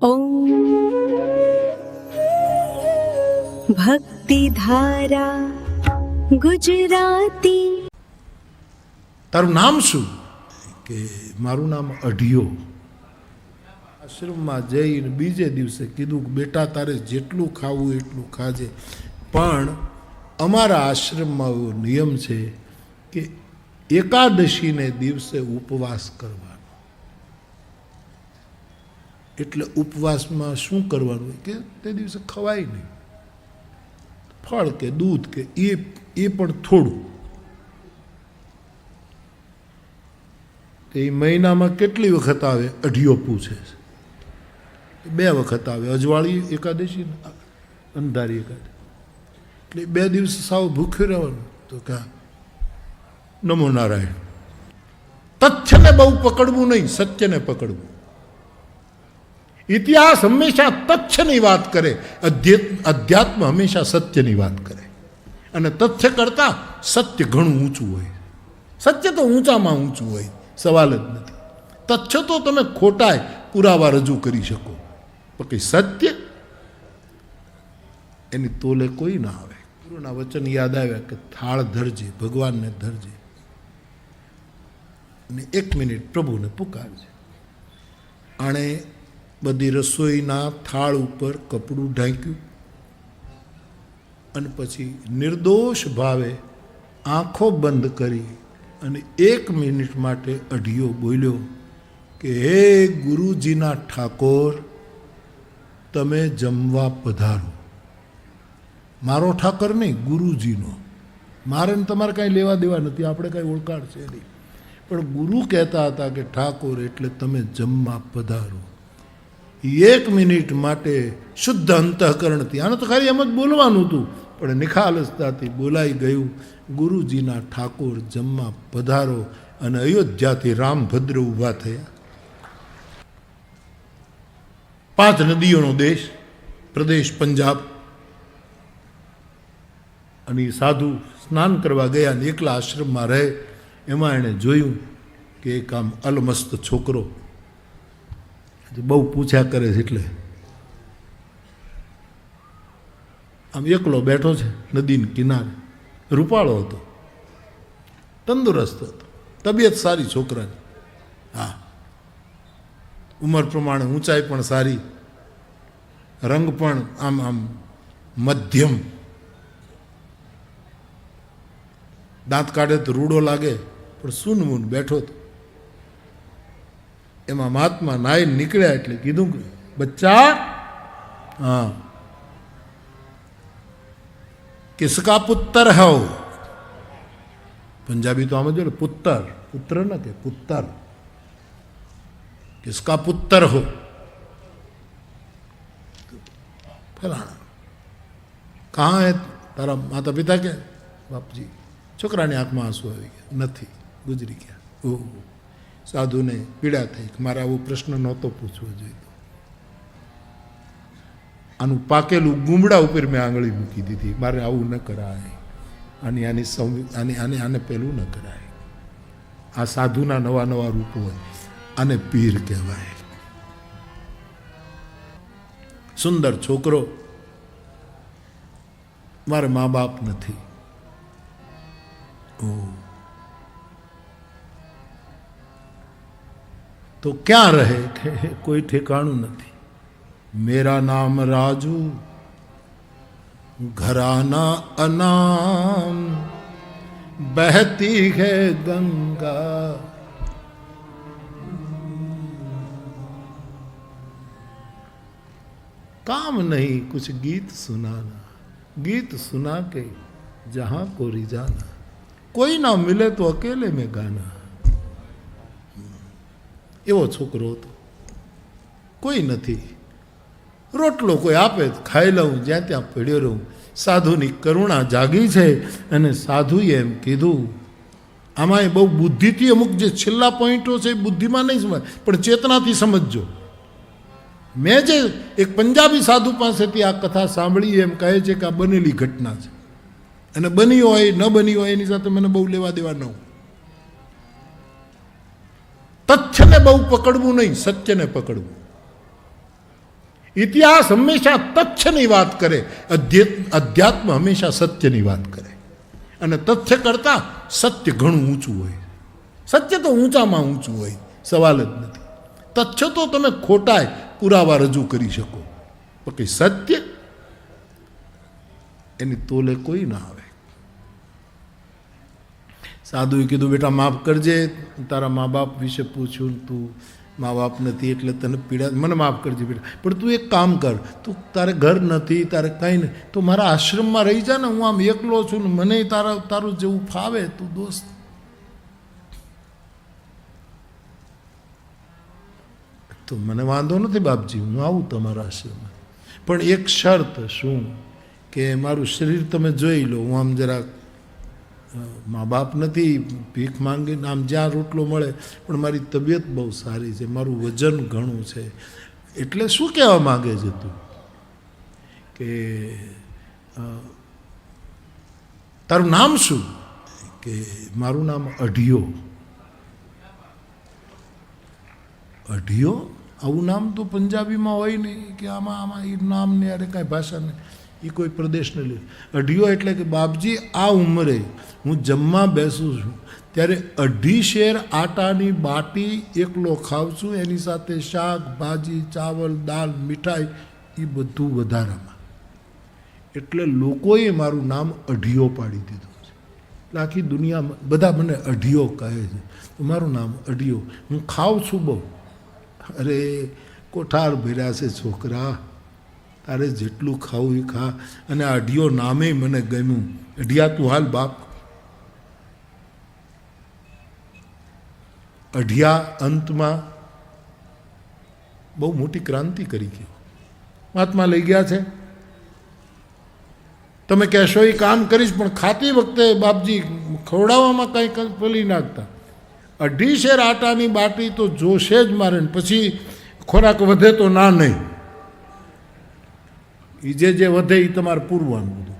ઓમ ભક્તિધારા ગુજરાતી. તારું નામ શું? કે મારું નામ અઢિયો. આશ્રમમાં જઈને બીજે દિવસે કીધું કે બેટા તારે જેટલું ખાવું એટલું ખાજે, પણ અમારા આશ્રમમાં એવો નિયમ છે કે એકાદશીને દિવસે ઉપવાસ કરવાનો. એટલે ઉપવાસમાં શું કરવાનું હોય કે તે દિવસે ખવાય નહીં, ફળ કે દૂધ કે એ પણ થોડું. એ મહિનામાં કેટલી વખત આવે? અઢિયો પૂછે છે. 2 વખત આવે, અજવાળી એકાદશી, અંધારી એકાદશી. એટલે 2 દિવસ સાવ ભૂખ્યું રહેવાનું. તો ક્યાં નમો નારાયણ. તથ્યને બહુ પકડવું નહીં, સત્યને પકડવું. ઇતિહાસ હંમેશા તથ્યની વાત કરે, અધ્યાત્મ હંમેશા સત્યની વાત કરે. અને તથ્ય કરતા સત્ય ઘણું ઊંચું હોય. સત્ય તો ઊંચામાં ઊંચું હોય, સવાલ જ નથી. તથ્ય તો તમે ખોટાય પુરાવા રજૂ કરી શકો, પણ સત્ય એની તોલે કોઈ ના આવે. ગુરુના વચન યાદ આવ્યા કે થાળ ધરજે, ભગવાનને ધરજે, અને 1 મિનિટ પ્રભુને પુકારજે. આણે બધી રસોઈના થાળ ઉપર કપડું ઢાંક્યું અને પછી નિર્દોષ ભાવે આંખો બંધ કરી અને 1 મિનિટ માટે અઢિયો બોલ્યો કે હે ગુરુજીના ઠાકોર, તમે જમવા પધારો. મારો ઠાકર નહીં, ગુરુજીનો. મારે ને તમારે કાંઈ લેવા દેવા નથી, આપણે કાંઈ ઓળખાણ છે નહીં, પણ ગુરુ કહેતા હતા કે ઠાકોર એટલે તમે જમવા પધારો. 1 મિનિટ માટે શુદ્ધ અંતઃકરણથી, આને તો ખાલી એમ જ બોલવાનું હતું, પણ નિખાલસતાથી બોલાઈ ગયું, ગુરુજીના ઠાકોર જમવા પધારો. અને અયોધ્યાથી રામભદ્ર ઊભા થયા. 5 નદીઓનો દેશ, પ્રદેશ પંજાબ. અને એ સાધુ સ્નાન કરવા ગયા અને એકલા આશ્રમમાં રહે. એમાં એણે જોયું કે એક આમ અલમસ્ત છોકરો બહુ પૂછ્યા કરે છે, એટલે આમ એકલો બેઠો છે નદીના કિનારે. રૂપાળો હતો, તંદુરસ્ત હતો, તબિયત સારી છોકરાની. હા, ઉંમર પ્રમાણે ઊંચાઈ પણ સારી, રંગ પણ આમ આમ મધ્યમ. દાંત કાઢે તો રૂડો લાગે, પણ સૂનમૂન બેઠો હતો. એમાં મહાત્મા નાઈ નીકળ્યા એટલે કીધું કે બચ્ચા, હા, કિસકા પુત્ર હો? પંજાબી તો આમ જ પુત્ર, પુત્ર ન કે પુત્ર. કિસકા પુત્ર હો? ફલાણા. કહાં હે તારા માતા પિતા? કે બાપજી. છોકરાની આંખમાં આંસુ આવી ગયા, નથી, ગુજરી ગયા. ઓહ, સાધુને પીડા થઈ કે મારે આવો પ્રશ્ન નહોતો પૂછવો જોઈએ. આનું પાકેલું ગુમડા ઉપર મેં આંગળી મૂકી દીધી. મારે આવું ન કરાય, આને પેલું ન કરાય. આ સાધુના નવા નવા રૂપો હોય, આને પીર કહેવાય. સુંદર છોકરો, મારે મા બાપ નથી. તો ક્યાં રહે? કોઈ ઠેકાણું નથી. મેરા નામ રાજુ, ઘરાના અનામ, બહતી है गंगा. काम नहीं कुछ गीत सुनाना, गीत सुना के जहां को रिजाना. कोई ना मिले तो अकेले में गाना. એવો છોકરો હતો. કોઈ નથી, રોટલો કોઈ આપે ખાઈ લઉં, જ્યાં ત્યાં પડ્યો રહું. સાધુની કરુણા જાગી છે અને સાધુએ એમ કીધું. આમાં બહુ બુદ્ધિથી અમુક જે છેલ્લા પોઈન્ટો છે એ બુદ્ધિમાં નહીં સમજ, પણ ચેતનાથી સમજજો. મેં જે એક પંજાબી સાધુ પાસેથી આ કથા સાંભળી, એમ કહે છે કે આ બનેલી ઘટના છે, અને બની હોય ન બની હોય એની સાથે મને બહુ લેવા દેવા ન હોય. તથ્યને બહુ પકડવું નહીં, સત્યને પકડવું. ઇતિહાસ હંમેશા તથ્યની વાત કરે, અધ્યાત્મ હંમેશા સત્યની વાત કરે. અને તથ્ય કરતાં સત્ય ઘણું ઊંચું હોય. સત્ય તો ઊંચામાં ઊંચું હોય, સવાલ જ નથી. તથ્ય તો તમે ખોટાય પુરાવા રજૂ કરી શકો, બાકી સત્ય એની તોલે કોઈ ના આવે. સાધુએ કીધું, બેટા માફ કરજે, તારા મા બાપ વિશે પૂછ્યું, તું મા બાપ નથી એટલે તને પીડા, મને માફ કરજે બેટા, પણ તું એક કામ કર, તું તારે ઘર નથી, તારે કંઈ નહીં, તો મારા આશ્રમમાં રહી જા ને, હું આમ એકલો છું ને મને તારું જેવું ફાવે, તું દોસ્ત. તો મને વાંધો નથી બાપજી, હું આવું તમારા આશ્રમમાં, પણ એક શરત. શું? કે મારું શરીર તમે જોઈ લો, હું આમ જરાક મા બાપ નથી, ભીખ માંગીને આમ જ્યાં રોટલો મળે, પણ મારી તબિયત બહુ સારી છે, મારું વજન ઘણું છે. એટલે શું કહેવા માગે છે તું? કે તારું નામ શું? કે મારું નામ અઢિયો. અઢિયો? આવું નામ તો પંજાબીમાં હોય નહીં, કે આમાં એ નામ ને યારે કાંઈ ભાષા નહીં, એ કોઈ પ્રદેશને લે. અઢિયો એટલે કે બાપજી આ ઉંમરે હું જમવા બેસું છું ત્યારે 2.5 શેર આટાની બાટી એકલો ખાઉં છું, એની સાથે શાક ભાજી ચાવલ દાળ મીઠાઈ એ બધું વધારામાં. એટલે લોકોએ મારું નામ અઢિયો પાડી દીધું છે. એટલે આખી દુનિયામાં બધા મને અઢિયો કહે છે. તો મારું નામ અઢિયો. હું ખાઉં છું બહુ. અરે કોઠાર ભર્યા છે છોકરા, તારે જેટલું ખાવું એ ખા. અને આ અઢિયો નામે મને ગમ્યું. અઢિયા તું હાલ બાપ. અઢિયા અંતમાં બહુ મોટી ક્રાંતિ કરી ગયો. મહાત્મા લઈ ગયા છે. તમે કહેશો એ કામ કરીશ, પણ ખાતી વખતે બાપજી ખવડાવવામાં કંઈ પલી નાખતા. 2.5 શેર આટાની બાટી તો જોશે જ મારે, પછી ખોરાક વધે તો ના નહીં, એ જે વધે એ તમારે પૂરવાનું બધું.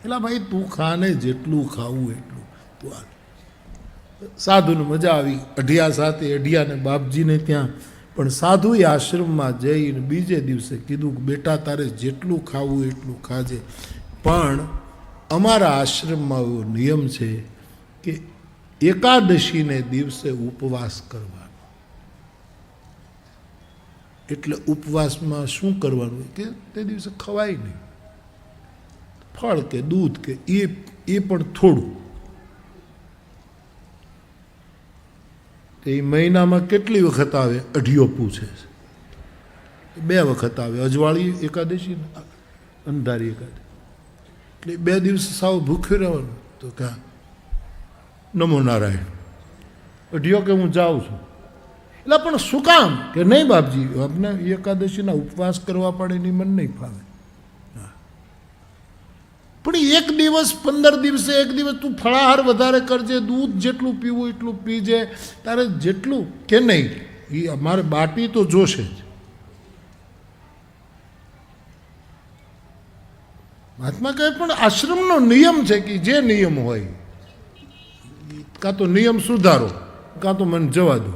એટલે ભાઈ તું ખાને, જેટલું ખાવું એટલું તું હાલ. સાધુને મજા આવી અઢિયા સાથે. અઢિયાને બાપજીને ત્યાં, પણ સાધુએ આશ્રમમાં જઈને બીજે દિવસે કીધું કે બેટા તારે જેટલું ખાવું એટલું ખાજે, પણ અમારા આશ્રમમાં એવો નિયમ છે કે એકાદશીને દિવસે ઉપવાસ કરવાનો. એટલે ઉપવાસમાં શું કરવાનું કે તે દિવસે ખવાય નહીં, ફળ કે દૂધ કે એ પણ થોડું. એ મહિનામાં કેટલી વખત આવે? અઢિયો પૂછે છે. 2 વખત આવે, અજવાળી એકાદશી, અંધારી એકાદશી. એટલે 2 દિવસ સાવ ભૂખ્યું રહેવાનું. તો ક્યાં નમો નારાયણ. અઢિયો કે હું જાઉં છું. એટલે પણ શું કામ? કે નહીં બાપજી, આપણે એકાદશીના ઉપવાસ કરવા પડે એની મન નહીં ફાવે. પણ 1 દિવસ 15 દિવસે 1 દિવસ તું ફળાહાર વધારે કરજે, દૂધ જેટલું પીવું એટલું પીજે, તારે જેટલું. કે નહીં, એ અમારે બાટી તો જોશે જ. મહાત્મા કહે પણ આશ્રમનો નિયમ છે કે જે નિયમ હોય, કાં તો નિયમ સુધારો, કાં તો મને જવા દો.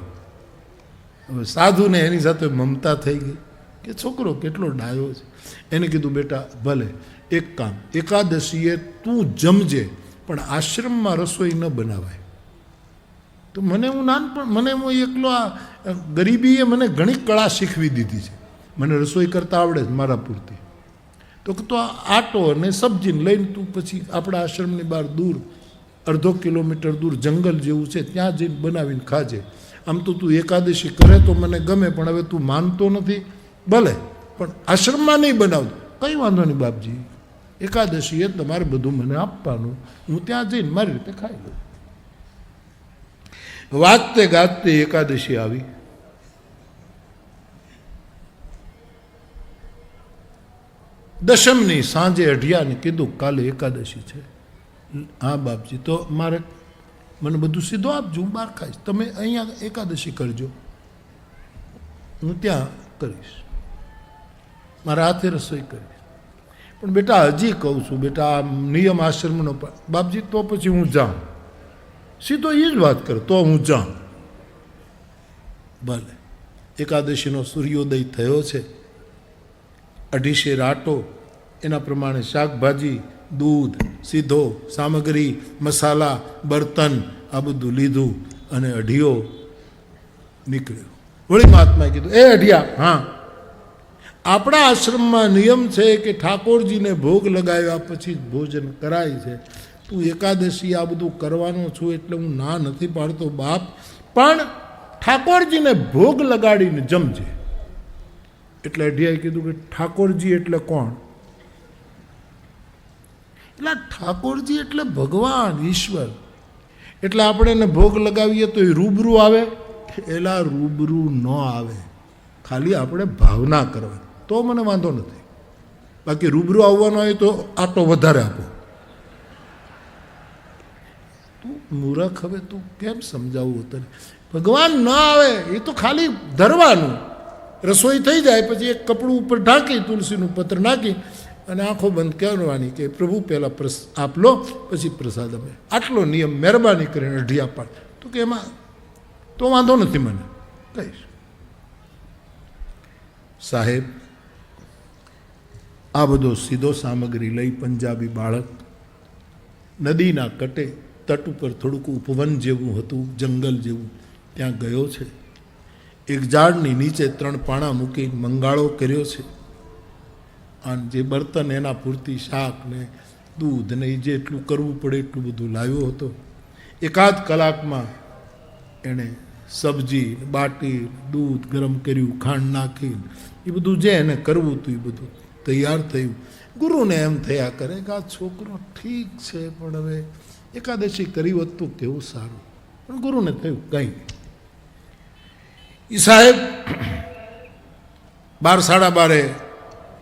હવે સાધુને એની સાથે મમતા થઈ ગઈ કે છોકરો કેટલો ડાયો છે. એને કીધું બેટા ભલે એક કામ, એકાદશીએ તું જમજે, પણ આશ્રમમાં રસોઈ ન બનાવાય. તો મને હું હું એકલો, આ ગરીબીએ મને ઘણી કળા શીખવી દીધી છે. મને રસોઈ કરતાં આવડે છે મારા પૂરતી. તો આટો અને સબ્જીને લઈને તું પછી આપણા આશ્રમની બહાર દૂર 1/2 કિલોમીટર દૂર જંગલ જેવું છે, ત્યાં જઈને બનાવીને ખાજે. આમ તો તું એકાદશી કરે તો મને ગમે, પણ હવે તું માનતો નથી, ભલે પણ આશ્રમમાં નહીં બનાવતો. કંઈ વાંધો નહીં બાપજી, એકાદશી એ તમારે બધું મને આપવાનું, હું ત્યાં જઈને મારી રીતે ખાઈ લઉં. વાજતે ગાજતે એકાદશી આવી. દશમની સાંજે અઢિયાને કીધું કાલે એકાદશી છે. હા બાપજી, તો મને બધું સીધો આપજો, હું બહાર ખાઈશ, તમે અહીંયા એકાદશી કરજો, હું ત્યાં કરીશ, મારા હાથે રસોઈ કરીશ. પણ બેટા હજી કહું છું, બેટા આ નિયમ આશ્રમનો. બાપજી તો પછી હું જાઉં. સીધો એ જ વાત કરે, તો હું જાઉં. ભલે એકાદશીનો સૂર્યોદય થયો છે. 2.5 શેર આટો, એના પ્રમાણે શાકભાજી, દૂધ, સીધો, સામગ્રી, મસાલા, બર્તન આ બધું લીધું અને અઢીઓ નીકળ્યો. વળી મહાત્માએ કીધું, એ અઢિયા, હા, આપણા આશ્રમમાં નિયમ છે કે ઠાકોરજીને ભોગ લગાવ્યા પછી જ ભોજન કરાય છે. તું એકાદશી આ બધું કરવાનો છું એટલે હું ના નથી પાડતો બાપ, પણ ઠાકોરજીને ભોગ લગાડીને જમજે. એટલે અઢિયાએ કીધું કે ઠાકોરજી એટલે કોણ? એટલે ઠાકોરજી એટલે ભગવાન, ઈશ્વર. એટલે આપણે એને ભોગ લગાવીએ તો એ રૂબરૂ આવે? એલા રૂબરૂ ન આવે, ખાલી આપણે ભાવના કરવાની, તો મને વાંધો નથી. બાકી રૂબરૂ આવવાનો હોય તો આટો વધારે આપો. તું મૂરખ, હવે તું કેમ સમજાવવું તને? ભગવાન ન આવે એ તો ખાલી ધરવાનું. રસોઈ થઈ જાય પછી એક કપડું ઉપર ઢાંકી, તુલસીનું પત્ર નાખી અને આંખો બંધ કરવાની કે પ્રભુ પહેલાં આપ લો, પછી પ્રસાદ અમે. આટલો નિયમ મહેરબાની કરીને અઢિયા પાડ. તો કે એમાં તો વાંધો નથી, મને કહીશ. સાહેબ આ બધો સીધો સામગ્રી લઈ પંજાબી બાળક નદીના કટે તટ ઉપર થોડુંક ઉપવન જેવું હતું, જંગલ જેવું, ત્યાં ગયો છે. એક ઝાડની નીચે 3 પાણા મૂકી મંગાળો કર્યો છે. અને જે બર્તન એના પૂરતી શાક ને દૂધ ને જેટલું કરવું પડે એટલું બધું લાવ્યો હતો. 1 કલાકમાં એણે સબ્જી, બાટી, દૂધ ગરમ કર્યું, ખાંડ નાખી, એ બધું જે એને કરવું હતું એ બધું તૈયાર થયું. ગુરુને એમ થયા કરે કે આ છોકરો ઠીક છે, પણ હવે એકાદશી કરી હોત તો કેવું સારું. પણ ગુરુને થયું કંઈ નહીં. એ સાહેબ 12 સાડા 12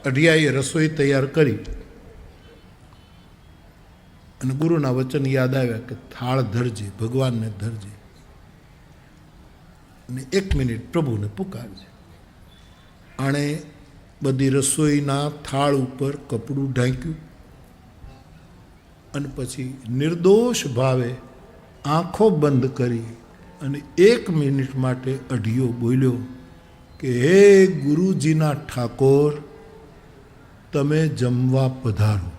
અઢિયાએ રસોઈ તૈયાર કરી અને ગુરુના વચન યાદ આવ્યા કે થાળ ધરજે, ભગવાનને ધરજે અને 1 મિનિટ પ્રભુને પુકારજે. આણે બધી રસોઈના થાળ ઉપર કપડું ઢાંક્યું અને પછી નિર્દોષ ભાવે આંખો બંધ કરી અને 1 મિનિટ માટે અઢિયો બોલ્યો કે હે ગુરુજીના ઠાકોર, તમે જમવા પધારો.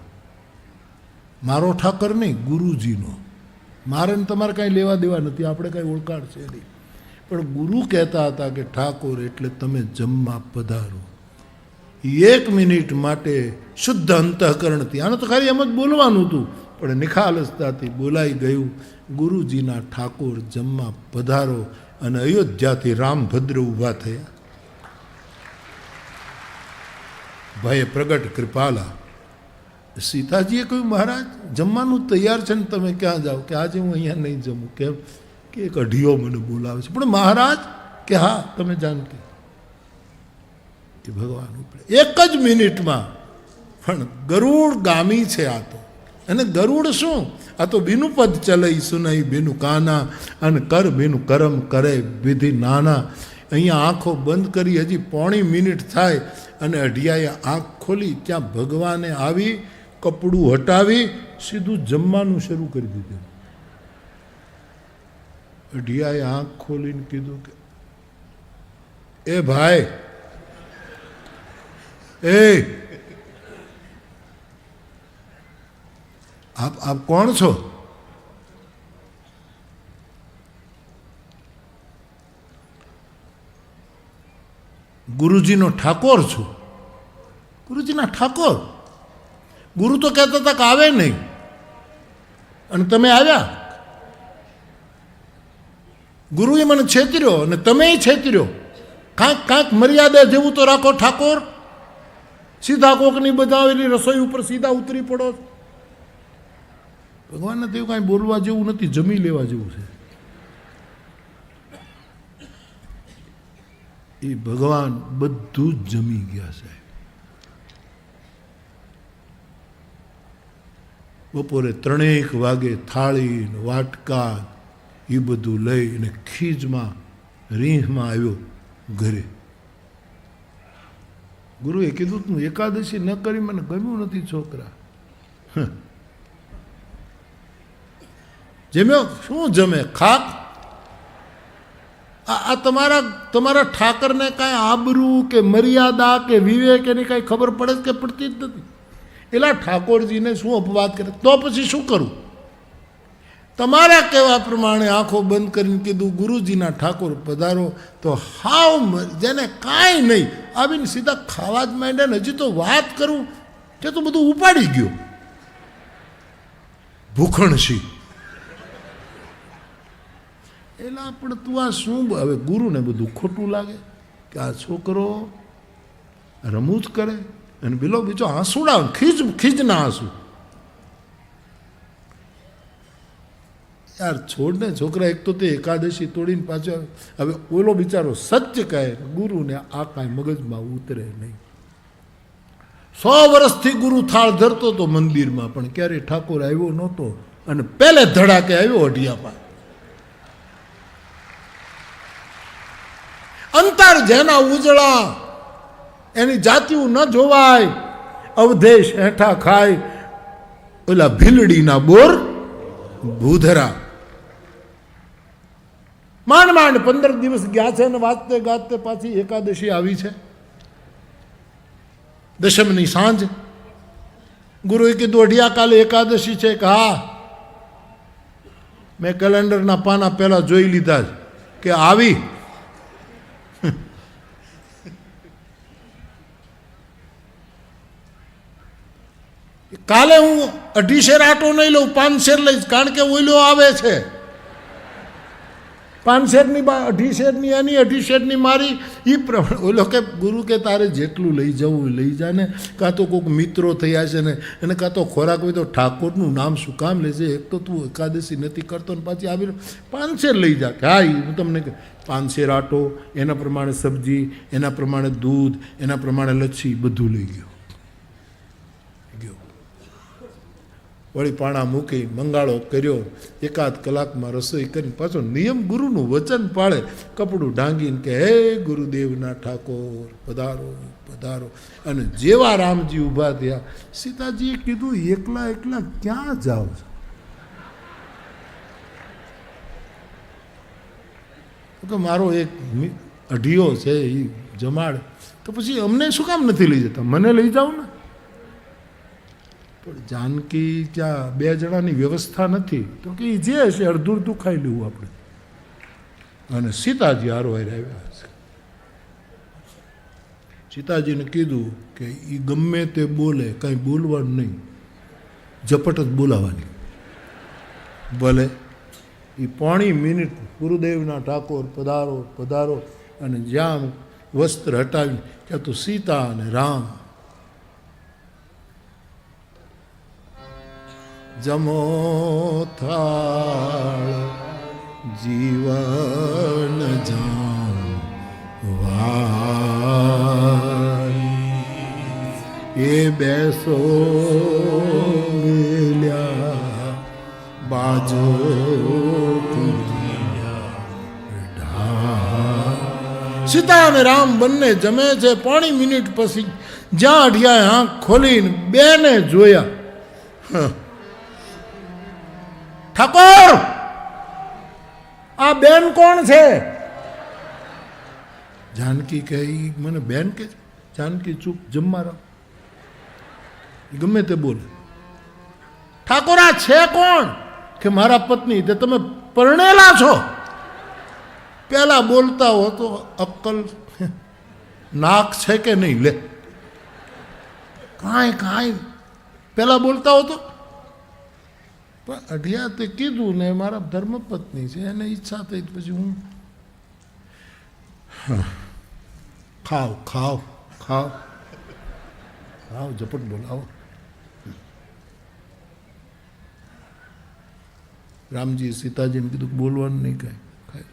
મારો ઠાકર નહીં, ગુરુજીનો. મારે ને તમારે કાંઈ લેવા દેવા નથી, આપણે કાંઈ ઓળખાણ છે નહીં, પણ ગુરુ કહેતા હતા કે ઠાકોર એટલે તમે જમવા પધારો. 1 મિનિટ માટે શુદ્ધ અંતઃકરણથી, આને તો ખાલી એમ જ બોલવાનું હતું, પણ નિખાલસતાથી બોલાઈ ગયું, ગુરુજીના ઠાકોર જમવા પધારો. અને અયોધ્યાથી રામભદ્ર ઊભા થયા. ભય પ્રગટ કૃપાલા. સીતાજીએ કહ્યું, મહારાજ જમવાનું તૈયાર છે ને તમે ક્યાં જાઓ? કે આજે હું અહીંયા નહીં જમું. કેમ? કે એક અઢિયો મને બોલાવે છે. પણ મહારાજ કે હા, તમે જાનકી. એ ભગવાન ઉપડે 1 જ મિનિટમાં. પણ ગરુડ ગામી છે આ તો. અને ગરુડ શું? આ તો બીનું પદ ચલઈ સુનઈ બીનું કાના, અને કર બીનું કરમ કરે વિધિ નાના. અહીંયા આંખો બંધ કરી હજી 1.5 મિનિટ થાય અને અઢિયાએ આંખ ખોલી, ત્યાં ભગવાને આવી કપડું હટાવી સીધું જમવાનું શરૂ કરી દીધું. અઢિયાએ આંખ ખોલીને કીધું કે એ ભાઈ, એ આપ કોણ છો? ગુરુજીનો ઠાકોર છું. ગુરુજીના ઠાકોર? ગુરુ તો કહેતા હતા કે આવે નહીં, અને તમે આવ્યા. ગુરુએ મને છેતર્યો અને તમે છેતર્યો. કાંક મર્યાદા જેવું તો રાખો ઠાકોર. સીધા કોકની બનાવેલી રસોઈ ઉપર સીધા ઉતરી પડો. ભગવાનને તેવું કાંઈ બોલવા જેવું નથી, જમી લેવા જેવું છે. એ ભગવાન બધું જ જમી ગયા છે. બપોરે 3 વાગે થાળી વાટકા એ બધું લઈને ખીજમાં રીંહમાં આવ્યો ઘરે. ગુરુએ કીધું તું એકાદશી ન કરી, મને ગમ્યું નથી છોકરા. જમ્યો? શું જમે? ખાક. આ તમારા ઠાકરને કાંઈ આબરૂ કે મર્યાદા કે વિવેક એની કાંઈ ખબર પડે કે પડતી જ નથી. એલા ઠાકોરજીને શું અપવાદ કરે, તો પછી શું કરું? તમારા કહેવા પ્રમાણે આંખો બંધ કરીને કીધું ગુરુજીના ઠાકોર પધારો, તો હાવ જેને કાંઈ નહીં આવીને સીધા ખાવા જ માંડ્યા ને. હજી તો વાત કરું કે તો બધું ઉપાડી ગયો. ભૂખણશી એલા પણ તું આ શું? હવે ગુરુને બધું ખોટું લાગે કે આ છોકરો રમૂજ કરે અને બીજો આંસુડા ખીજના આંસુ. યાર છોડ ને છોકરા, એક તો તે એકાદશી તોડીને પાછો આવે. હવે ઓલો બિચારો સત્ય કહે, ગુરુને આ કાંઈ મગજમાં ઉતરે નહીં. 100 વર્ષથી ગુરુ થાળ ધરતો હતો મંદિરમાં, પણ ક્યારેય ઠાકોર આવ્યો નહોતો અને પહેલે ધડાકે આવ્યો અઢિયામાં. અંતર જેના ઉજળા એની જાતિયું ન જોવાય, અવધેશ હેઠા ખાય ઓલા ભીલડીના બોર ભૂધરા. માંડ 15 દિવસ ગયા છે અને વાંચતે ગાતે પાછી એકાદશી આવી છે. દશમની સાંજ ગુરુએ કીધું અઢિયા કાલે એકાદશી છે કે હા, મેં કેલેન્ડરના પાના પહેલા જોઈ લીધા કે આવી. કાલે હું 2.5 શેર આટો નહીં લઉં, 5 શેર લઈશ, કારણ કે ઓઈલો આવે છે. 5 શેરની 2.5 શેરની એની 2.5 શેરની મારી. એ પ્રમાણે ઓલો કે ગુરુ કે તારે જેટલું લઈ જવું લઈ જા ને, કાં તો કોઈક મિત્રો થયા છે ને, અને કાં તો ખોરાક હોય તો ઠાકોરનું નામ શું કામ લેશે? એક તો તું એકાદશી નથી કરતો ને પાછી આવી 5 શેર લઈ જા. હા, હું તમને 5 શેર આટો, એના પ્રમાણે સબ્જી, એના પ્રમાણે દૂધ, એના પ્રમાણે લચ્છી બધું લઈ ગયો. વળી પાણા મૂકી મંગાળો કર્યો, 1 કલાકમાં રસોઈ કરીને પાછો નિયમ ગુરુનું વચન પાળે, કપડું ઢાંગીને કે હે ગુરુદેવના ઠાકોર પધારો પધારો. અને જેવા રામજી ઊભા થયા, સીતાજીએ કીધું એકલા ક્યાં જાઓ છો? કે મારો એક અઢિયો છે એ જમાડ, તો પછી અમને શું કામ નથી લઈ જતા? મને લઈ જાઓ ને. પણ જાનકી ત્યાં 2 જણાની વ્યવસ્થા નથી, તો કે જે હશે અડધું ખાઈ લેવું આપણે. અને સીતાજી હારવાર આવ્યા છે. સીતાજીને કીધું કે એ ગમે તે બોલે, કાંઈ બોલવાનું નહીં, ઝપટ જ બોલાવાની. ભલે એ 5 મિનિટ ગુરુદેવના ઠાકોર પધારો પધારો, અને જ્યાં વસ્ત્ર હટાવીને ત્યાં તો સીતા અને રામ. જમો થાળ જીવન જાવાય, એ બેસો મેલ્યા બાજો. સીતા અને રામ બંને જમે છે. 5 મિનિટ પછી જ્યાં અઢિયાએ આંખ ખોલીને બેને જોયા, ઠાકોર આ બેન કોણ છે? જાનકી કહે મને બેન કે? જાનકી ચૂપ, જમવા રહો, ગમે તે બોલે. ઠાકોર આ છે કોણ? કે મારા પત્ની. તે તમે પરણેલા છો? પેલા બોલતા હો તો અક્કલ નાક છે કે નહીં? લે કાંઈ પેલા બોલતા હો તો. પણ અઢિયા તે કીધું ને મારા ધર્મપત્ની છે, એને ઈચ્છા થઈ પછી હું ખાવ ખાવ ખાવ ખાવ ઝપટ બોલાવો. રામજી સીતાજીને કીધું બોલવાનું નહીં, કાંઈ ખાય.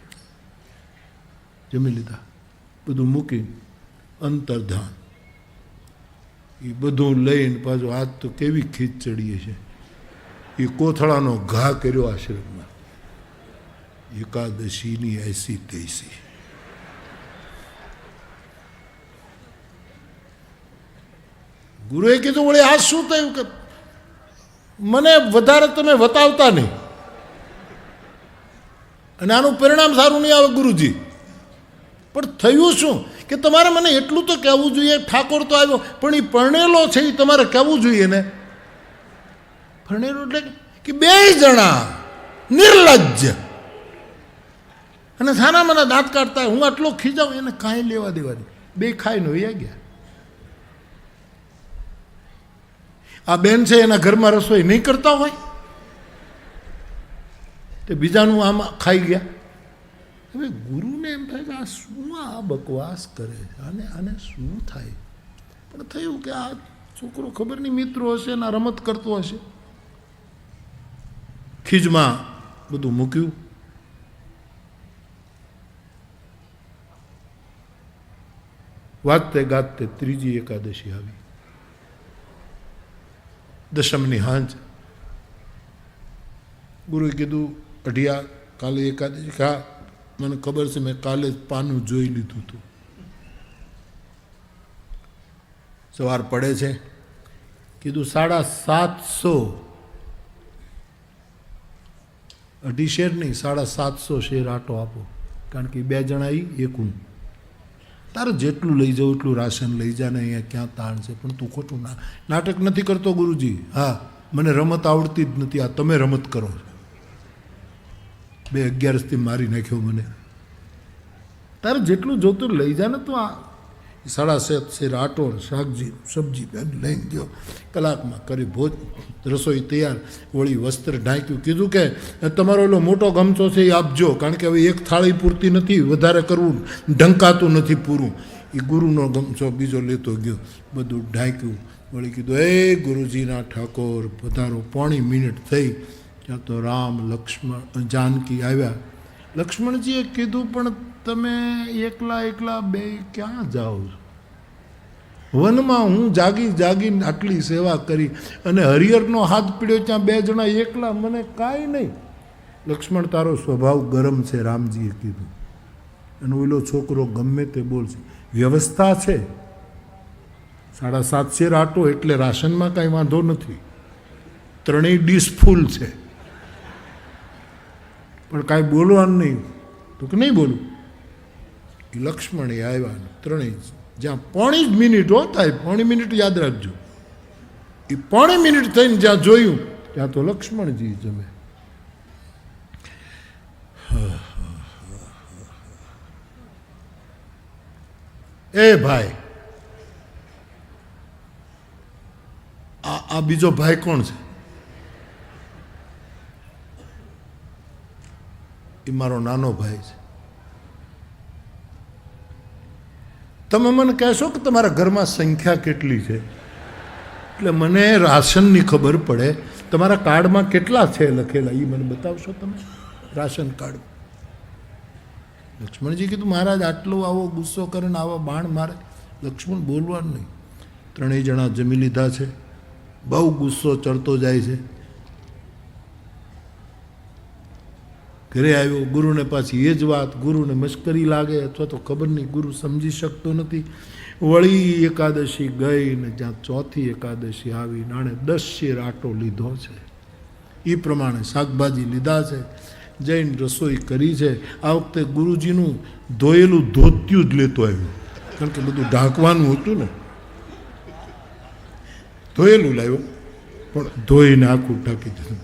જમી લીધા, બધું મૂકી અંતર ધ્યાન. એ બધું લઈને પાછું આજ તો કેવી ખીચ ચડીએ છે. એ કોથળાનો ઘા કર્યો આશ્રમમાં. એકાદશીની એસી તેસી. ગુરુએ કીધું વળી આ શું થયું કે મને વધારે તમે વતાવતા નહીં, અને આનું પરિણામ સારું નહીં આવે ગુરુજી. પણ થયું શું કે તમારે મને એટલું તો કહેવું જોઈએ, ઠાકોર તો આવ્યો પણ એ પરણેલો છે, એ તમારે કહેવું જોઈએ ને. પરણેલો એટલે કે બે જણા નિર્લજ્જ અને સાના મને દાંત કાઢતા, હું આટલો ખીજાવું, એને કાંઈ લેવા દેવાની, બે ખાઈને વયા ગયા. આ બેન છે એના ઘરમાં રસોઈ નહીં કરતા હોય તે બીજાનું આમ ખાઈ ગયા. હવે ગુરુને એમ થાય કે આ શું આ બકવાસ કરે, આને શું થાય. પણ થયું કે આ છોકરો ખબર નહીં મિત્રો હશે ને રમત કરતો હશે. ખીજમાં બધું મૂક્યું. વાગતે ગાતે ત્રીજી એકાદશી આવી, દશમની હાંજ. ગુરુએ કીધું, અઢિયા કાલે એકાદશી. હા મને ખબર છે, મેં કાલે જ પાનું જોઈ લીધું હતું. સવાર પડે છે. કીધું 750, 2.5 શેર નહીં, 750 શેર આટો આપો, કારણ કે 2 જણા એક હું. તારે જેટલું લઈ જાઉં એટલું રાશન લઈ જા ને, અહીંયા ક્યાં તાણ છે. પણ તું ખોટું નાટક નથી કરતો ગુરુજી. હા મને રમત આવડતી જ નથી, આ તમે રમત કરો. 2.11 મારી નાખ્યો મને. તારે જેટલું જોતું લઈ જા ને. તો આ 7.5 શેર આટો, શાકજી સબ્જી લઈને ગયો. કલાકમાં કરી ભોજ રસોઈ તૈયાર, વળી વસ્ત્ર ઢાંક્યું. કીધું કે તમારો એલો મોટો ગમચો છે એ આપજો, કારણ કે હવે એક થાળી પૂરતી નથી, વધારે કરવું ઢંકાતું નથી પૂરું. એ ગુરુનો ગમચો બીજો લેતો ગયો, બધું ઢાંક્યું. વળી કીધું, એ ગુરુજીના ઠાકોર પધારો. 3 મિનિટ થઈ ત્યાં તો રામ લક્ષ્મણ જાનકી આવ્યા. લક્ષ્મણજીએ કીધું, પણ તમે એકલા બે ક્યાં જાઓ છો? વનમાં હું જાગીને આટલી સેવા કરી અને હરિહરનો હાથ પીડ્યો, ત્યાં 2 જણા એકલા, મને કાંઈ નહીં. લક્ષ્મણ તારો સ્વભાવ ગરમ છે, રામજીએ કીધું. અને ઓલો છોકરો ગમે તે બોલશે, વ્યવસ્થા છે. 7.5 શેર આટો એટલે રાશનમાં કાંઈ વાંધો નથી, 3 ડીશ ફૂલ છે. પણ કાંઈ બોલવાનું નહીં. તો કે નહીં બોલું. એ લક્ષ્મણે આવ્યા, 3 જ્યાં 1.5 મિનિટ થાય, 1.5 મિનિટ યાદ રાખજો. એ 1.5 મિનિટ થઈને જ્યાં જોયું ત્યાં તો લક્ષ્મણજી જમે. એ ભાઈ, આ બીજો ભાઈ કોણ છે? એ મારો નાનો ભાઈ છે. તમે મને કહેશો કે તમારા ઘરમાં સંખ્યા કેટલી છે, એટલે મને રાશનની ખબર પડે. તમારા કાર્ડમાં કેટલા છે લખેલા એ મને બતાવશો તમે, રાશન કાર્ડ. લક્ષ્મણજી કીધું, મહારાજ આટલો આવો ગુસ્સો કરે ને આવા બાણ મારે. લક્ષ્મણ બોલવાનું નહીં. 3 જણા જમી લીધા છે, બહુ ગુસ્સો ચડતો જાય છે. ઘરે આવ્યો, ગુરુને પાછી એ જ વાત. ગુરુને મશ્કરી લાગે અથવા તો ખબર નહીં, ગુરુ સમજી શકતો નથી. વળી એકાદશી ગઈ ને જ્યાં 4થી એકાદશી આવી, નાણે 10 શેર આટો લીધો છે. એ પ્રમાણે શાકભાજી લીધા છે, જઈને રસોઈ કરી છે. આ વખતે ગુરુજીનું ધોયેલું ધોતિયું જ લેતો આવ્યું, કારણ કે બધું ઢાંકવાનું હતું ને. ધોયેલું લાવ્યો, પણ ધોઈને આખું ઢાંકી દીધું.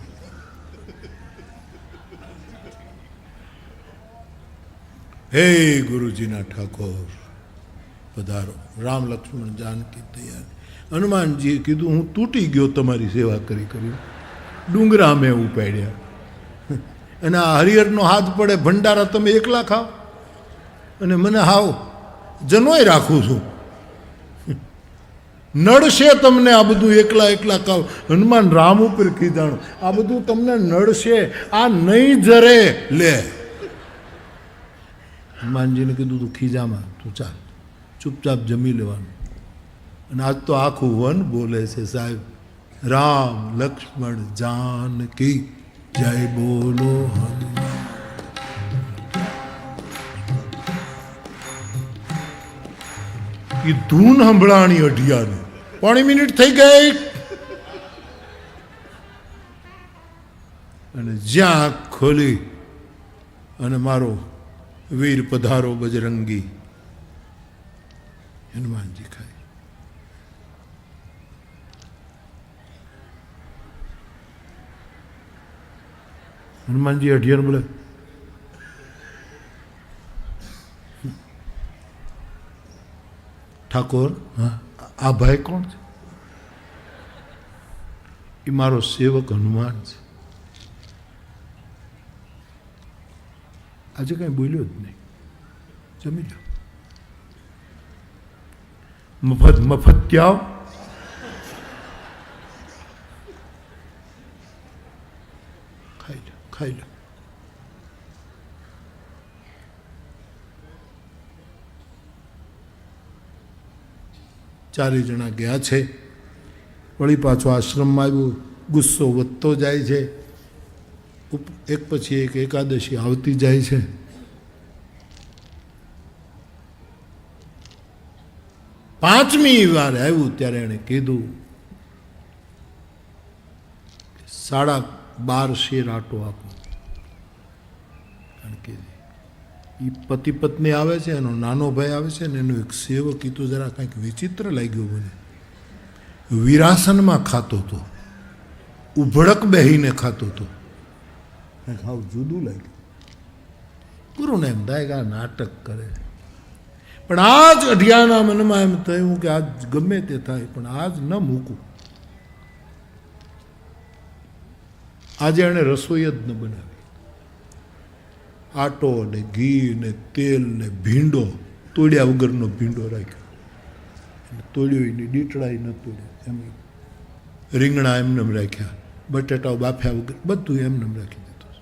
હે ગુરુજીના ઠાકોર પધારો. રામ લક્ષ્મણ જાનકી તૈયાર. હનુમાનજીએ કીધું, હું તૂટી ગયો તમારી સેવા કરી. ડુંગરા મેં ઉપાડ્યા. અને આ હરિહરનો હાથ પડે, ભંડારા તમે એકલા ખાઓ અને મને હાવ જનોય રાખું છું. નડશે તમને આ બધું એકલા ખાઓ. હનુમાન રામ ઉપર કીધાણો, આ બધું તમને નડશે, આ નહીં જરે લે. હનુમાનજીને કીધું, તું ખીજામાં, તું ચાલ, ચૂપચાપ જમી લેવાનું. અને આજ તો આખું વન બોલે છે સાહેબ, રામ લક્ષ્મણ જાનકી જય બોલો હનુમાન. એ ધૂન સંભળાણી અઢિયાને. 1.5 મિનિટ થઈ ગઈ અને જ્યાં ખોલી અને મારો વીર પધારો બજરંગી હનુમાનજી ખાય. હનુમાનજી અઢિયાર બોલે, ઠાકોર હા આ ભાઈ કોણ છે? એ મારો સેવક હનુમાન છે. આજે કઈ બોલ્યો જ નહીં. જમી લો. મફત ત્યાવ ખાઈ લો. ચારે જણા ગયા છે. વળી પાછો આશ્રમમાં આવ્યું. ગુસ્સો વધતો જાય છે. એક પછી એક એકાદશી આવતી જાય છે. પાંચમી વાર આવ્યું ત્યારે એણે કીધું 12.5 શેર આટો આપો. કારણ કે એ પતિ પત્ની આવે છે, એનો નાનો ભાઈ આવે છે ને એનો એક સેવક. એ તો જરા કંઈક વિચિત્ર લાગ્યો મને. વિરાસનમાં ખાતો હતો, ઉભડક બેહીને ખાતો હતો. કંઈક હાવ જુદું લાગ્યું. ગુરુને એમ થાય કે આ નાટક કરે. પણ આજ અઢિયાના મનમાં એમ થયું કે આજ ગમે તે થાય પણ આજ ન મૂકું. આજે એણે રસોઈ જ ન બનાવી. આટો ને ઘી ને તેલ ને ભીંડો, તોડ્યા વગરનો ભીંડો રાખ્યો. તોડ્યો નહીં, દીટડા ન તોડ્યા, એમ રીંગણા એમને રાખ્યા, બટેટાઓ બાફ્યા વગર બધું એમને રાખી દીધું.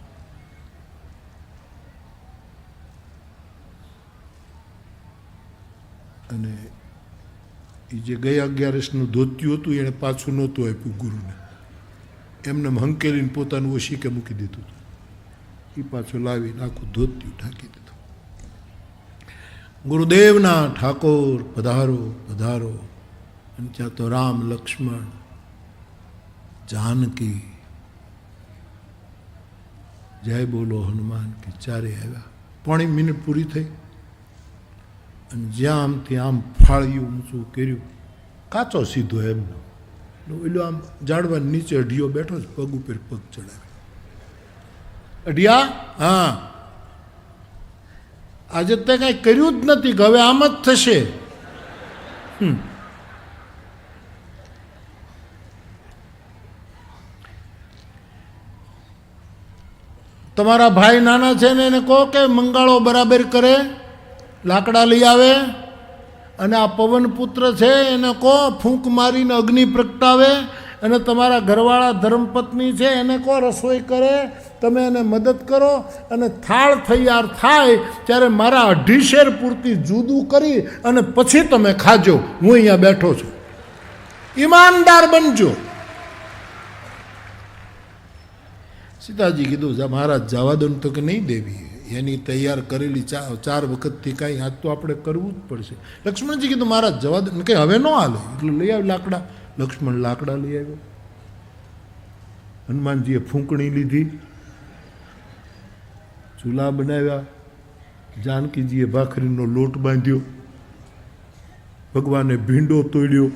અને એ જે ગયા 11નું ધોતિયું હતું એણે પાછું નહોતું આપ્યું ગુરુને. એમને હંકેલીને પોતાનું ઓશીકે મૂકી દીધું. એ પાછું લાવીને આખું ધોતિયું ઢાંકી દીધું. ગુરુદેવના ઠાકોર પધારો પધારો. અને ત્યાં તો રામ, લક્ષ્મણ, જાનકી, જય બોલો હનુમાન કે ચારે આવ્યા. 5 મિનિટ પૂરી થઈ અને જ્યાં આમથી આમ ફાળ્યું, ઊંચું કર્યું, કાચો સીધો એમનો. ઓલો આમ ઝાડવા નીચે અઢિયો બેઠો જ, પગ ઉપર પગ ચડાવે. અઢિયા હા આજે તે કાંઈ કર્યું જ નથી કે હવે આમ જ થશે. તમારા ભાઈ નાના છે ને એને કહો કે મંગાળો બરાબર કરે, લાકડા લઈ આવે. અને આ પવનપુત્ર છે એને કહો ફૂંક મારીને અગ્નિ પ્રગટાવે. અને તમારા ઘરવાળા ધર્મપત્ની છે એને કહો રસોઈ કરે, તમે એને મદદ કરો. અને થાળ તૈયાર થાય ત્યારે મારા 2.5 શેર પૂરતી જુદું કરી અને પછી તમે ખાજો. હું અહીંયા બેઠો છું. ઈમાનદાર બનજો. સીતાજી કીધું મહારાજ જવા દો તો કે નહીં દેવી, એની તૈયાર કરેલી 4 વખતથી કાંઈ આજ તો આપણે કરવું જ પડશે. લક્ષ્મણજી કીધું મહારાજ જવા દો કે હવે ન હાલે, એટલે લઈ આવ્યો લાકડા. લક્ષ્મણ લાકડા લઈ આવ્યો. હનુમાનજીએ ફૂંકણી લીધી, ચૂલા બનાવ્યા. જાનકીજીએ ભાખરીનો લોટ બાંધ્યો. ભગવાને ભીંડો તોડ્યો.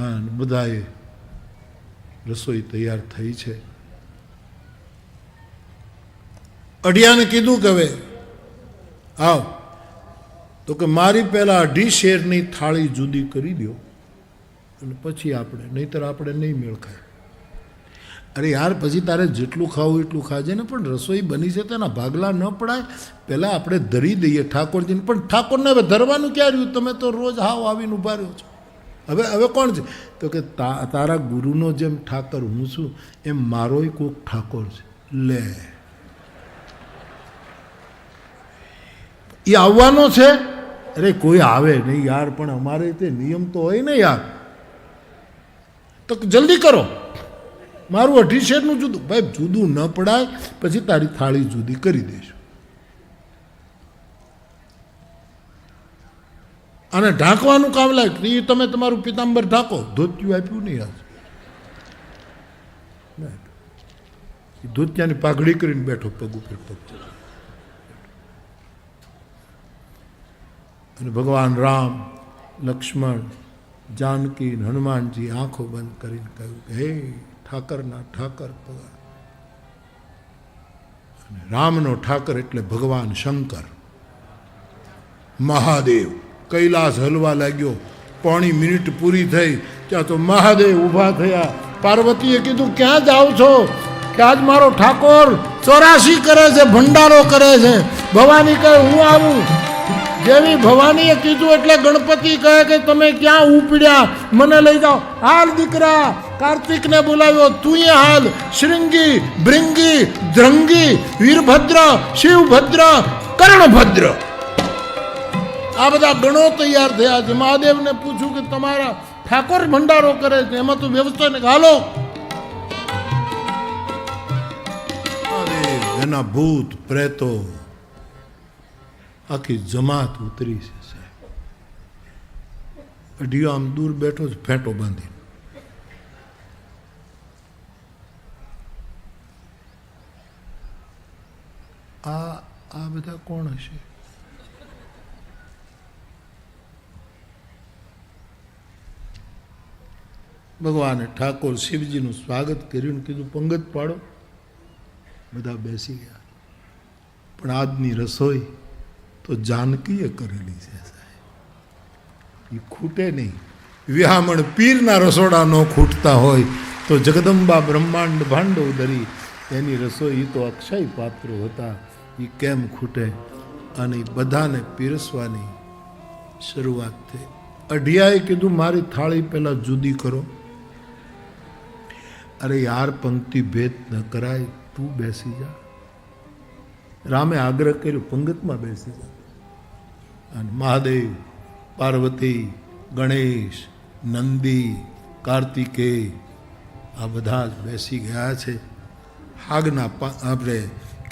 અને બધાએ રસોઈ તૈયાર થઈ છે. અઢિયાને કીધું કે હવે આવ, તો કે મારી પહેલા 2.5 શેરની થાળી જુદી કરી દો અને પછી આપણે, નહીંતર આપણે નહીં મેળ ખાય. અરે યાર પછી તારે જેટલું ખાવું એટલું ખાજે ને, પણ રસોઈ બની છે તેના ભાગલા ન પડાય. પહેલાં આપણે ધરી દઈએ ઠાકોરજીને. પણ ઠાકોરને હવે ધરવાનું ક્યાં રહ્યું? તમે તો રોજ હાવ આવીને ઊભા રહ્યો છો. હવે કોણ છે? તો કે તારા ગુરુનો જેમ ઠાકર હું છું એમ મારોય કોક ઠાકોર છે. લે એ આવવાનો છે? અરે કોઈ આવે નહીં યાર, પણ અમારે તે નિયમ તો હોય ને યાર. તો જલ્દી કરો, મારું 2.5 શેરનું જુદું. ભાઈ જુદું ન પડાય પછી તારી થાળી જુદી કરી દઈશું. અને ઢાંકવાનું કામ લાગે એ તમે તમારું પિતાંબર ઢાંકો. ધોતિયું આપ્યું નહીં આજ. ધોતિયાની પાઘડી કરીને બેઠો, પગ ઉપર પગ ચડાવી. અને ભગવાન રામ, લક્ષ્મણ, જાનકી, હનુમાનજી આંખો બંધ કરીને કહ્યું કે હે ઠાકરના ઠાકર પગાર. અને રામનો ઠાકર એટલે ભગવાન શંકર, મહાદેવ. કૈલાસ હલવા લાગ્યો. પોણી મિનિટ પૂરી થઈ ત્યાં તો મહાદેવ ઊભા થયા. પાર્વતીએ કીધું ક્યાં જાઓ છો? કે આજ મારો ઠાકોર 84 કરે છે, ભંડારો કરે છે. ભવાની કહે હું આવું. જેવી ભવાનીએ કીધું એટલે ગણપતિ કહે કે તમે ક્યાં ઉપડ્યા, મને લઈ જાઓ. હાલ દીકરા, કાર્તિકને બોલાવ્યો, તું હાલ. શૃંગી, ભૃંગી, ધ્રંગી, વીરભદ્ર, શિવભદ્ર, કર્ણભદ્ર, આ બધા ગણો તૈયાર થયા છે. મહાદેવને પૂછ્યું કે તમારા ઠાકોર ભંડારો કરે છે, એમાં તો વ્યવસ્થા ને હાલો. એના ભૂત પ્રેતો આખી જમાત ઉતરી છે સાહેબ. અઢિયો આમ દૂર બેઠો છે, ફેંટો બાંધી. આ બધા કોણ હશે? ભગવાને ઠાકોર શિવજીનું સ્વાગત કર્યું, કીધું પંગત પાડો. બધા બેસી ગયા. પણ આજની રસોઈ તો જાનકીએ કરેલી છે સાહેબ, એ ખૂટે નહીં. વિહામણ પીરના રસોડા ન ખૂટતા હોય તો જગદંબા બ્રહ્માંડ ભાંડો ધરી એની રસોઈ તો અક્ષય પાત્રો હતા, એ કેમ ખૂટે? અને બધાને પીરસવાની શરૂઆત થઈ. અઢિયાએ કીધું મારી થાળી પહેલાં જુદી કરો. અરે યાર, પંક્તિ ભેદ ન કરાય, તું બેસી જા. રામે આગ્રહ કર્યો, પંગતમાં બેસી જા. અને મહાદેવ, પાર્વતી, ગણેશ, નંદી, કાર્તિકેય આ બધા જ બેસી ગયા છે. હાગના આપણે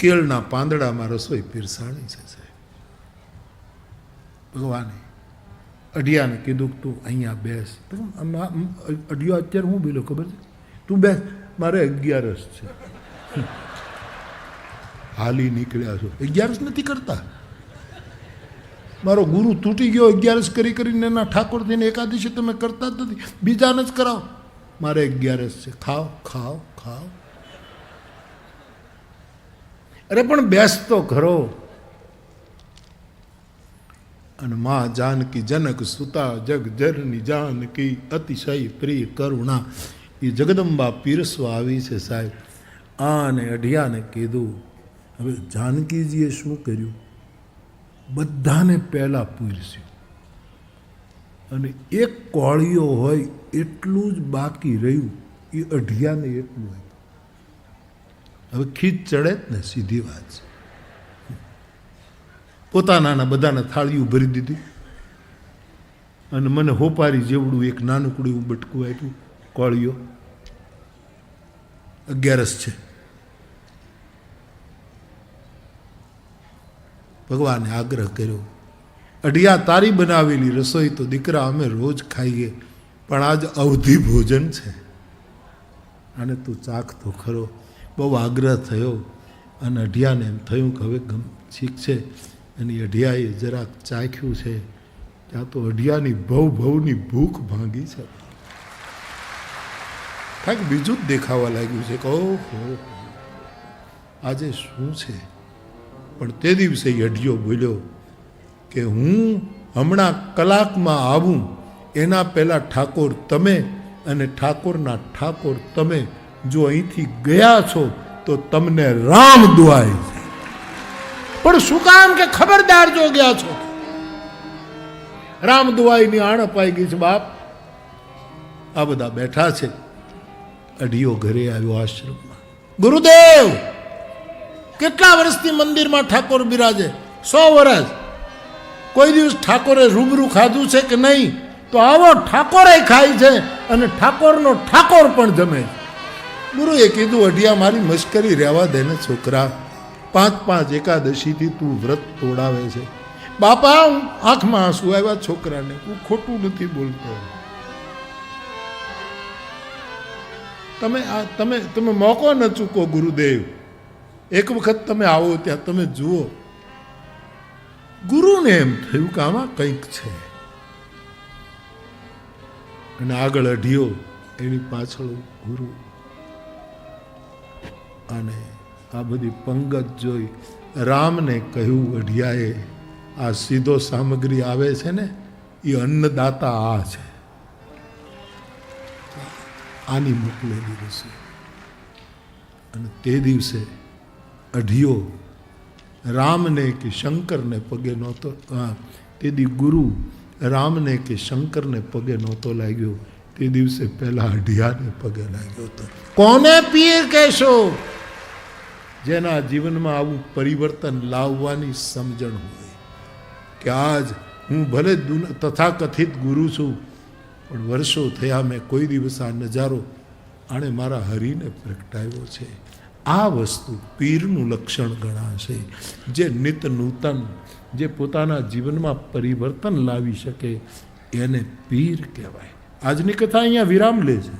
કેળના પાંદડામાં રસોઈ પીરસાણી છે સાહેબ. ભગવાને અઢિયાને કીધું તું અહીંયા બેસ. અઢિયો અત્યારે હું બોલ્યો ખબર છે? તું બેસ, મારે 11 છે. હાલી નીકળ્યા છો. 11 નથી કરતા. મારો ગુરુ તૂટી ગયો 11 કરી કરીને એના ઠાકોર થઈને એકાદશી તમે કરતા જ નથી, બીજાને જ કરાવો. મારે 11 છે. ખાઓ ખાઓ ખાઓ. અરે પણ બેસતો ખરો. અને માં જાનકી જનક સુતા જગ જરની જાનકી અતિશય પ્રિય કરુણા, એ જગદંબા પીરસવા આવી છે સાહેબ. અને અઢિયાને કીધું. હવે જાનકીજીએ શું કર્યું? બધાને પહેલાં પૂરસ્યું. અને એક કોળીઓ હોય એટલું જ બાકી રહ્યું, એ અઢિયાને એટલું હોય. હવે ખીચ ચડે જ ને, સીધી વાત છે. પોતાના બધાને થાળીઓ ભરી દીધી. અને મને હોપારી જેવડું એક નાનકડું એવું બટકું આપ્યું. કોળીઓ 11 છે. ભગવાને આગ્રહ કર્યો, અઢિયા તારી બનાવેલી રસોઈ તો દીકરા અમે રોજ ખાઈએ, પણ આજ અવધિ ભોજન છે, અને તું ચાખ તો ખરો. બહુ આગ્રહ થયો. અને અઢિયાને એમ થયું કે હવે ઠીક છે. અને અઢિયાએ જરાક ચાખ્યું છે, ત્યાં તો અઢિયાની ભવની ભૂખ ભાંગી છે. કાંઈક બીજું જ દેખાવા લાગ્યું છે કે ઓહો આજે શું છે. પણ તે દિવસે અઢિયો બોલ્યો કે હું હમણાં કલાકમાં આવું, એના પહેલાં ઠાકોર તમે અને ઠાકોરના ઠાકોર તમે જો અહીંથી ગયા છો તો તમને રામ દુઆય. પણ શું કામ? કે ખબરદાર જો ગયા છો. રામ દુઆઈની આણ અપાઈ ગઈ છે બાપ. આ બધા બેઠા છે. અઢિયો ઘરે આવ્યો આશ્રમમાં. ગુરુદેવ, કેટલા વર્ષથી મંદિરમાં ઠાકોર બિરાજે? 100 વર્ષ. કોઈ દિવસ ઠાકોરે રૂબરૂ ખાધું છે કે નહીં? તો આવો ઠાકોરે ખાય છે, અને ઠાકોરનો ઠાકોર પણ જમે. ગુરુએ કીધું અઢિયા મારી મશ્કરી રહેવા દે ને છોકરા. 5 એકાદશીથી તું વ્રત તોડાવે છે. બાપા, આંખમાં આંસુ આવ્યા છોકરાને. હું ખોટું નથી બોલતો. તમે મોકો ન ચૂકો ગુરુદેવ, એક વખત તમે આવો ત્યાં તમે જુઓ. ગુરુને એમ થયું કે આમાં કંઈક છે, અને આગળ અઢિયો, એની પાછળ ગુરુ. અને આ બધી પંગત જોઈ રામને કહ્યું, અઢિયાએ આ સીધો સામગ્રી આવે છે ને, એ અન્નદાતા આ છે, આની મોકલેલી રસી. અને તે દિવસે અઢિયો રામને કે શંકરને પગે નહોતો, તે દી ગુરુ રામને કે શંકરને પગે નહોતો લાગ્યો, તે દિવસે પહેલા અઢિયાને પગે લાગ્યો હતો. કોને પીર કહેશો? જેના જીવનમાં આવું પરિવર્તન લાવવાની સમજણ હોય કે આજ હું ભલે તથાકથિત ગુરુ છું, પણ વર્ષો થયા મેં કોઈ દિવસ આ નજારો આણે મારા હરિને પ્રગટાવ્યો છે. આ વસ્તુ પીરનું લક્ષણ ગણાશે. જે નિત નૂતન, જે પોતાના જીવનમાં પરિવર્તન લાવી શકે, એને પીર કહેવાય. આજની કથા અહીંયા વિરામ લે છે.